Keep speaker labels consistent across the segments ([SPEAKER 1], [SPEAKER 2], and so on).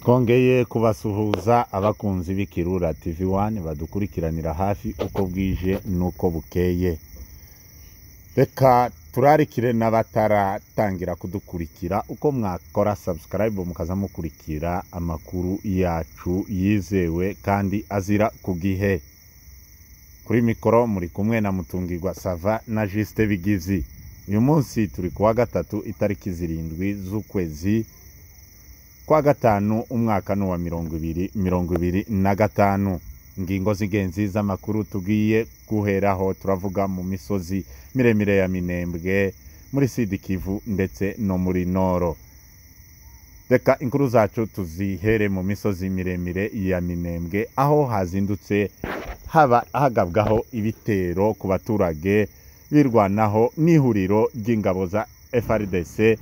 [SPEAKER 1] Twongeye kubasuhuza abakunzi b'Ikirura TV1 badukurikiranira hafi uko bwije nuko bukeye. Reka turarikire n'abataratangira kudukurikira uko mwakora subscribe mukaza mukurikira amakuru yacu yizewe kandi azira ku gihe. Kuri mikoro muri kumwe na Mutungirwa Sava na Juste Bigizi. Uyu munsi turi kuwa gatatu itariki 7 z'ukwezi kwa gatanu umwaka no wa 2025. Ngingo zigenzi z'amakuru tugiye guheraho turavuga mu misozi miremire ya Minembwe muri Sud Kivu ndetse no muri Noro. Reka inkuru zacu tuzihere mu misozi miremire ya Minembwe aho hazindutse hagabwaho ibitero ku baturage birwanaho n'ihuriro ry'ingabo za FARDC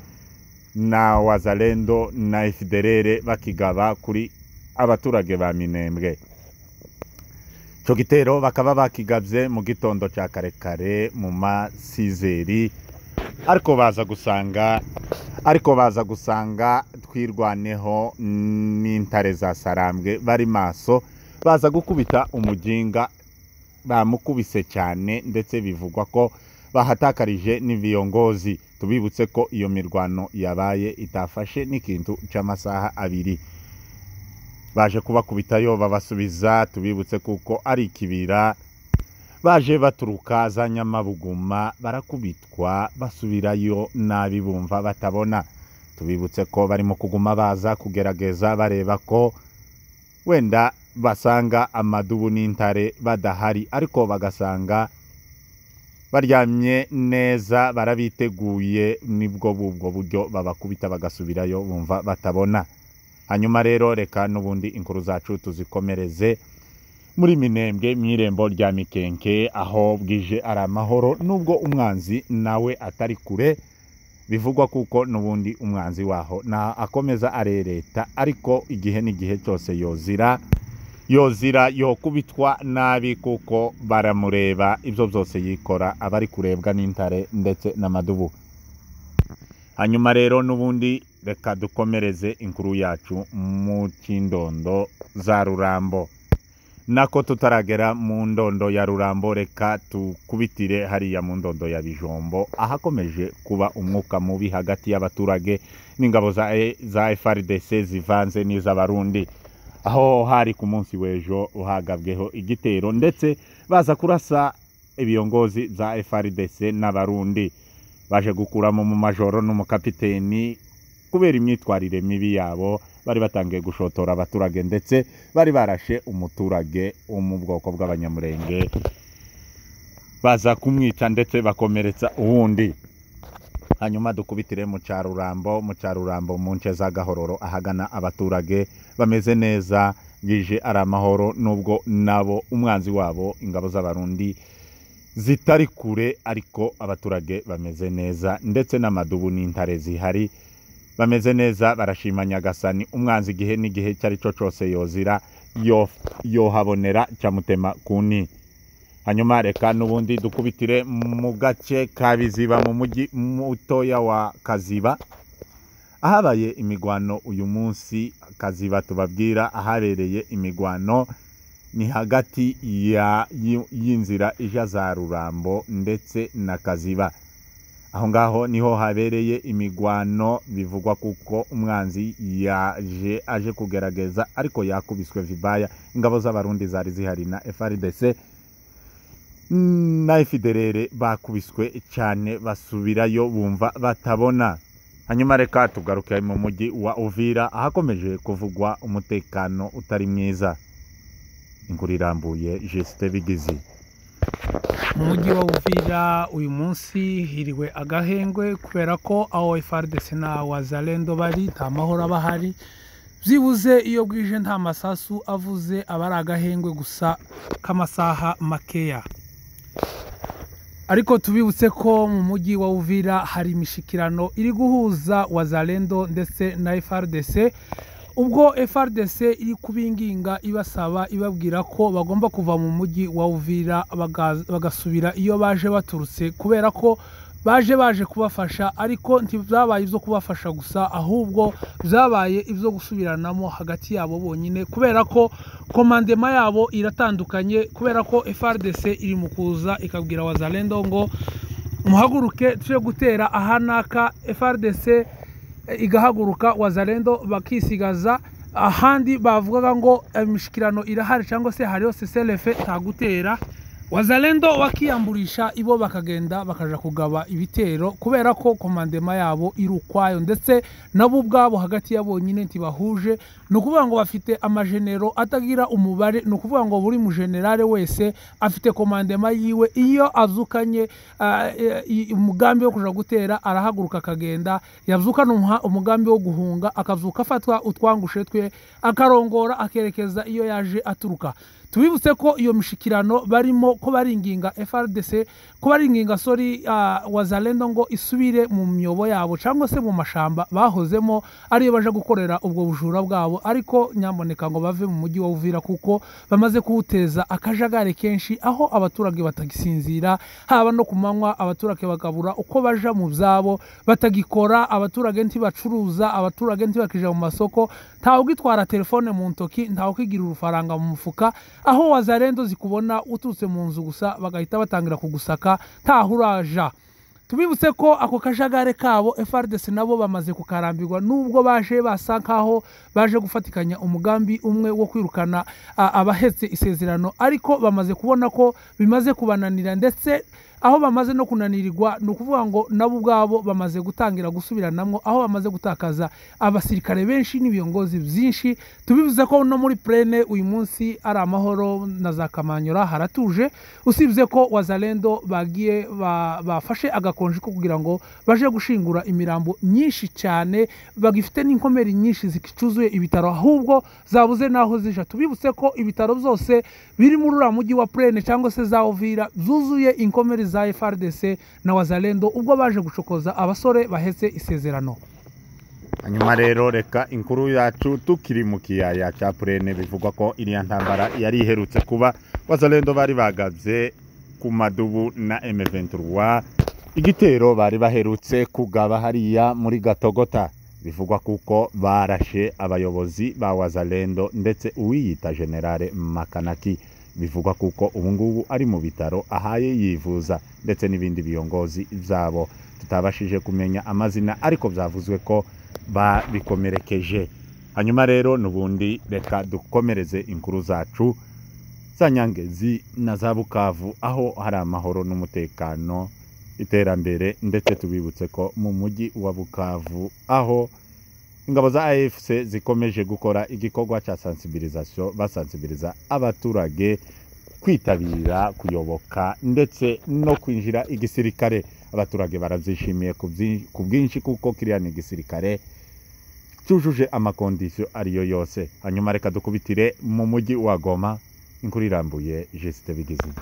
[SPEAKER 1] na Wazalendo na FDLR bakigaba kuri abaturage ba Minembwe. Ico gitero bakaba bakigavye mu gitondo ca karekare mu masizeri ariko baza gusanga twirwaneho n'intare za Sarambwe bari maso baza gukubita umujinga bamukubise cyane ndetse bivugwa ko bahatakarije n'iviyongozi. Tubibutse ko iyo mirwano yabaye itafashe n'ikintu c'amasaha 2. Baje kubakubitayo babasubiza, tubibutse kuko ari kibira. Baje baturuka za Nyamabuguma barakubitwa basubirayo nabi bumva batabona. Tubibutse ko barimo kuguma baza kugerageza bareba ko wenda basanga amadubu n'intare badahari ariko bagasanga baryamye neza barabiteguye nibwo bubwo buryo babakubita bagasubirayo bumva batabona. Hanyuma rero reka nubundi inkuru zacu tuzikomereze muri Minembwe mw'irembo rya Mikenke aho bwije ari amahoro nubwo umwanzi nawe atari kure. Bivugwa kuko nubundi umwanzi waho na akomeza arereta ariko igihe n'igihe cyose yozira kubitwa nabi kuko baramureba ibyo byose yikora abari kurebwa n'intare ndetse n'amadubu. Hanyuma rero nubundi reka dukomereze inkuru yacu mu Kindondo za Rurambo. Nako tutaragera mu ndondo ya Rurambo reka tukubitire hariya mu ndondo ya Bijombo ahakomeje kuba umwuka mubi hagati y'abaturage n'ingabo za FARDC zivanze n'iz'abarundi. Aho hari ku munsi w'ejo uhagabweho igitero ndetse baza kurasa ibiyongozi za FARDC n'abarundi. Baje gukuramo mu majoro n'umukapiteni kubera imyitwarire mibi yabo. Bari batangiye gushotora abaturage ndetse bari barashe umuturage wo mu bwoko bw'abanyamurenge baza kumwica ndetse bakomeretsa uwundi. Hanyuma dukubitire mu Carurambo mu nce za Gahororo ahagana abaturage bameze neza bwije ari amahoro nubwo nabo umwanzi wabo ingabo z'abarundi zitari kure ariko abaturage bameze neza ndetse n'amadubu n'intare zihari bameze neza. Barashima Nyagasani umwanzi igihe n'igihe cyari cyo cyose yozira yohabonera cyamutema kuni. Hanyuma reka nubundi dukubitire mu gace ka Biziba mu mujyi mutoya wa Kaziba ahabaye imigwano uyu munsi. Kaziba tubabwira ahabereye imigwano ni hagati y'inzira ija za Rurambo ndetse na Kaziba. Aho ngaho niho habereye imigwano. Bivugwa kuko umwanzi aje kugerageza ariko yakubiswe vibaya. Ingabo z'abarundi zari zihari na FARDC na FDLR bakubiswe cyane basubirayo bumva batabona. Hanyuma reka tugaruke mu mujyi wa Uvira ahakomeje kuvugwa umutekano utari mwiza. Inkuru irambuye Juste Bigizi.
[SPEAKER 2] Mu mujyi wa Uvira uyu munsi hiriwe agahengwe kubera ko aho FARDC na Wazalendo bari nta mahoro abahari. Byibuze iyo bwije nta masasu avuze abari agahengwe gusa k'amasaha makeya. Ariko tubibutse ko mu mujyi wa Uvira hari imishikirano iri guhuza Wazalendo ndetse na FARDC. Ubwo FARDC iri kubinginga ibasaba ibabwira ko bagomba kuva mu mujyi wa Uvira bagasubira iyo baje baturutse kubera ko baje kubafasha ariko ntibyabaye ibyo kubafasha gusa ahubwo byabaye ibyo gusubiranamo hagati yabo bonyine kubera ko komandema yabo iratandukanye kubera ko FARDC iri mu kuza ikabwira Wazalendo ngo muhaguruke tuje gutera ahanaka FARDC igahaguruka Wazalendo bakisigaza ahandi bavugaga ngo imishikirano irahari cyangwa se hariho CCLF tagutera Wazalendo wakiyamburisha ibo bakagenda bakaja kugaba ibitero kubera ko komandema yabo irukwayo ndetse nabo ubwabo hagati yabo nyine ntibahuje no kuvuga ngo bafite amagenero atagira umubare no kuvuga ngo buri mu generale wese afite komandema yiwe iyo azukanye umugambi wo kuja gutera arahaguruka akagenda yazukana umugambi wo guhunga akazuka afatwa utwangushe twe akarongora akerekeza iyo yaje aturuka tubibutse ko iyo mishikirano barimo ko baringinga FARDC ko baringinga Wazalendo ngo isubire mu myobo yabo cyangwa se mu mashamba bahozemo ariyo baje gukorera ubwo bujura bwabo ariko nyamboneka ngo bave mu mujyi wa Uvira kuko bamaze kuwuteza akajagare kenshi aho abaturage batagisinzira haba no kumanywa abaturage bagabura uko baja mu byabo batagikora abaturage ntibacuruza abaturage ntibakija mu masoko ntawe ugitwara telefone mu ntoki ntawe ukigira urufaranga mu mufuka aho Wazalendo zikubona uturutse mu nzu gusa bagahita batangira kugusaka ntahuraja tubibutse ko ako kajagare kabo FARDC nabo bamaze kukarambirwa nubwo baje basankaho baje gufatikanya umugambi umwe wo kwirukana abahetse isezerano ariko bamaze kubona ko bimaze kubananira ndetse aho bamaze no kunanirirwa no kuvuga ngo nabo ubwabo bamaze gutangira gusubiranamwo aho bamaze gutakaza abasirikare benshi n'ibiyongozi byinshi tubivuze ko no muri plene uyu munsi ari amahoro na za Kamanyora haratuje usibye ko Wazalendo bagiye bafashe agakonje ko kugira ngo baje gushingura imirambo nyinshi cyane bagifite n'inkomeri nyinshi zikicuzuye ibitaro ahubwo zabuze naho zija tubibutse ko ibitaro byose biri muri ura mujyi wa plene cyangwa se za Uvira zuzuye inkomeri za FARDC na Wazalendo ubwo baje gucokoza abasore bahetse isezerano.
[SPEAKER 1] Hanyuma rero reka inkuru yacu tukiri mu kiyaya cya Plene bivugwa ko iriya ntambara yari iherutse kuba Wazalendo bari bagavye ku Madubu na M23 igitero bari baherutse kugaba hariya muri Gatogota bivugwa kuko barashe abayobozi ba Wazalendo ndetse uwiyita Generale Makanaki bivugwa kuko ubungubu ari mu bitaro ahaye yivuza ndetse n'ibindi biyongozi zabo tutabashije kumenya amazina ariko byavuzwe ko bikomerekeje. Hanyuma rero nubundi reka dukomereze inkuru zacu za Nyangezi na za Bukavu aho hari amahoro n'umutekano iterambere ndetse tubibutse ko mu mujyi wa Bukavu aho ingabo za AFC zikomeje gukora igikorwa cya sensibilisation basensibiliza abaturage kwitabira kuyoboka ndetse no kwinjira igisirikare abaturage barabyishimiye ku bwinshi kuko kiriya ni igisirikare cyujuje amakondisiyo ariyo yose. Hanyuma reka dukubitire mu mujyi wa Goma inkuru irambuye Justin Bigizi.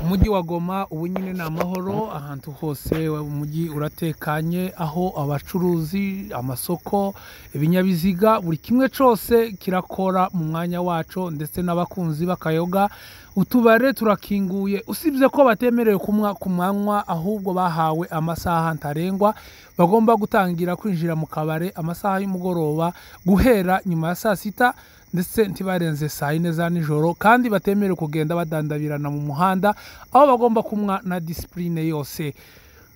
[SPEAKER 2] Umujyi wa Goma ubu nyine ni amahoro ahantu hose umujyi uratekanye aho abacuruzi amasoko ibinyabiziga buri kimwe cyose kirakora mu mwanya waco ndetse n'abakunzi bakayoga utubare turakinguye usibye ko batemerewe kumanywa ahubwo bahawe amasaha ntarengwa bagomba gutangira kwinjira mu kabare amasaha y'umugoroba guhera nyuma ya saa sita ndetse ntibarenze saa 4 za nijoro kandi batemerewe kugenda badandabirana mu muhanda aho bagomba kumwa na discipline yose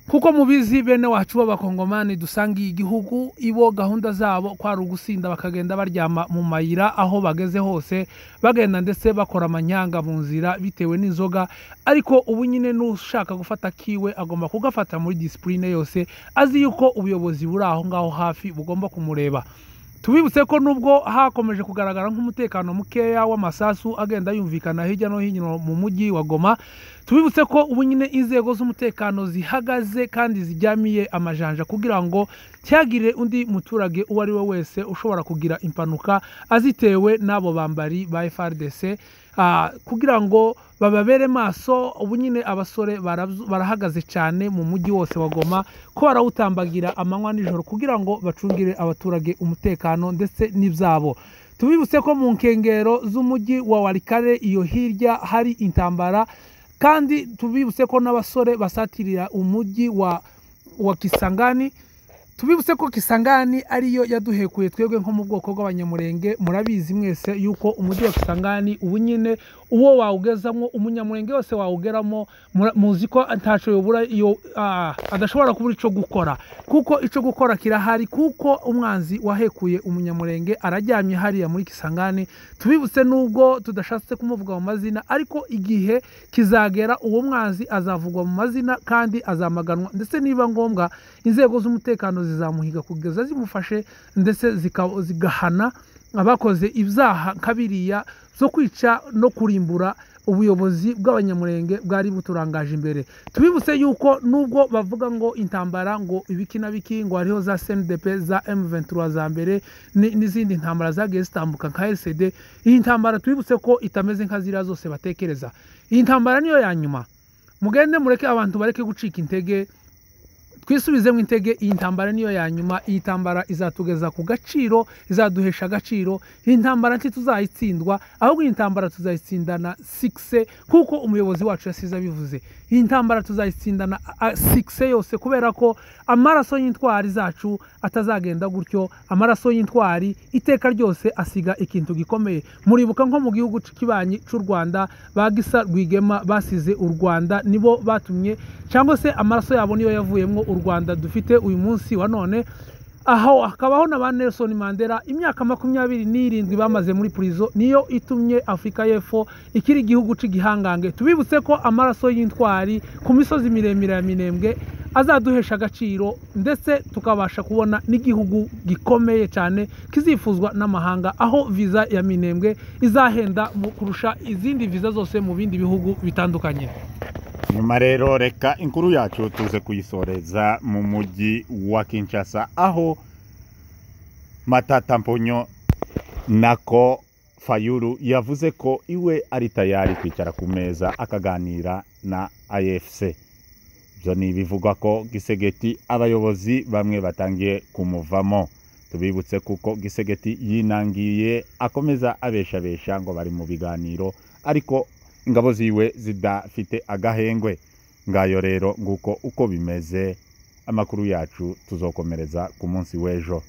[SPEAKER 2] kuko mubizi bene wacu b'abakongomani dusangiye igihugu ibo gahunda zabo kwari ugusinda bakagenda baryama mu mayira aho bageze hose bagenda ndetse bakora amanyanga mu nzira bitewe n'inzoga ariko ubu nyine n'ushaka gufata kiwe agomba kugafata muri discipline yose azi yuko ubuyobozi buri aho ngaho hafi bugomba kumureba. Tubibutse ko nubwo hakomeje kugaragara nk'umutekano mukeya w'amasasu agenda yumvikana hirya no hino mu mujyi wa Goma tubibutse ko ubu nyine inzego z'umutekano zihagaze kandi zijyamiye amajanja kugira ngo cyagire undi muturage uwo ari we wese ushobora kugira impanuka azitewe n'abo bambari ba FARDC kugira ngo bababere maso. Ubu nyine abasore barahagaze cyane mu mujyi wose wa Goma ko barawutambagira amanywa nijoro kugira ngo bacungire abaturage umutekano ndetse n'ibyabo. Tubibutse ko mu nkengero z'umujyi wa Walikale iyo hirya hari intambara kandi tubibutse ko n'abasore basatirira umujyi wa Kisangani. Tubibutse ko Kisangani ariyo yaduhekuye twebwe nko mu bwoko bw'abanyamurenge. Murabizi mwese yuko umujyi wa Kisangani ubu nyine uwo wawugezamo, umunyamurenge wose wawugeramo, muzi ko ntaco yobura iyo adashobora kubura ico gukora, kuko ico gukora kirahari, kuko umwanzi wahekuye umunyamurenge arajyamye hariya muri Kisangani. Tubibutse nubwo tudashatse kumuvuga mu mazina, ariko igihe kizagera uwo mwanzi azavugwa mu mazina kandi azamaganwa, ndetse niba ngombwa inzego z'umutekano zizamuhiga kugeza zimufashe, ndetse zigahana abakoze ibyaha kabiriya zo kwica no kurimbura ubuyobozi bw'abanyamurenge bwari buturangaje imbere. Tubibutse yuko nubwo bavuga ngo intambara ngo ibiki na biki, ngo hariho za CNDP za M23 za mbere n'izindi ntambara zagiye zitambuka nka LCD, iyi ntambara tubibutse ko itameze nka ziriya zose batekereza. Iyi ntambara niyo ya nyuma. Mugende mureke abantu bareke gucika intege, twisubize mu intege. Iyi ntambara niyo ya nyuma. Iyi ntambara izatugeza ku gaciro, izaduhesha agaciro. Iyi ntambara ntituzayitsindwa, ahubwo iyi ntambara tuzayitsindana 6, kuko umuyobozi wacu yasize abivuze. Iyi ntambara tuzayitsindana 6 yose, kubera ko amaraso y'intwari zacu atazagenda gutyo. Amaraso y'intwari iteka ryose asiga ikintu gikomeye. Muribuka nko mu gihugu kibanyi cy'u Rwanda, bagisa Rwigema basize u Rwanda, nibo batumye, cyangwa se amaraso yabo niyo yavuyemo u Rwanda dufite uyu munsi wa none. Aho hakabaho na ba Nelson Mandela, imyaka 27 bamaze muri prison, niyo itumye Afrika y'Epfo ikiri igihugu cy'igihangange. Tubibutse ko amaraso y'intwari ku misozi miremire ya Minembwe azaduhesha agaciro, ndetse tukabasha kubona n'igihugu gikomeye cyane kizifuzwa n'amahanga, aho visa ya Minembwe izahenda kurusha izindi visa zose mu bindi bihugu bitandukanye.
[SPEAKER 1] Nyuma rero reka inkuru yacu tuze kuyisoreza mu mujyi wa Kinshasa, aho Matata Mponyo nako Fayulu yavuze ko iwe ari tayari kwicara ku meza akaganira na AFC. Byo ni bivugwa ko Gisegeti abayobozi bamwe batangiye kumuvamo. Tubibutse kuko Gisegeti yinangiye akomeza abeshabesha ngo bari mu biganiro, ariko ingabo ziwe zidafite agahengwe. Ngayo rero nguko uko bimeze. Amakuru yacu tuzokomereza ku munsi w'ejo.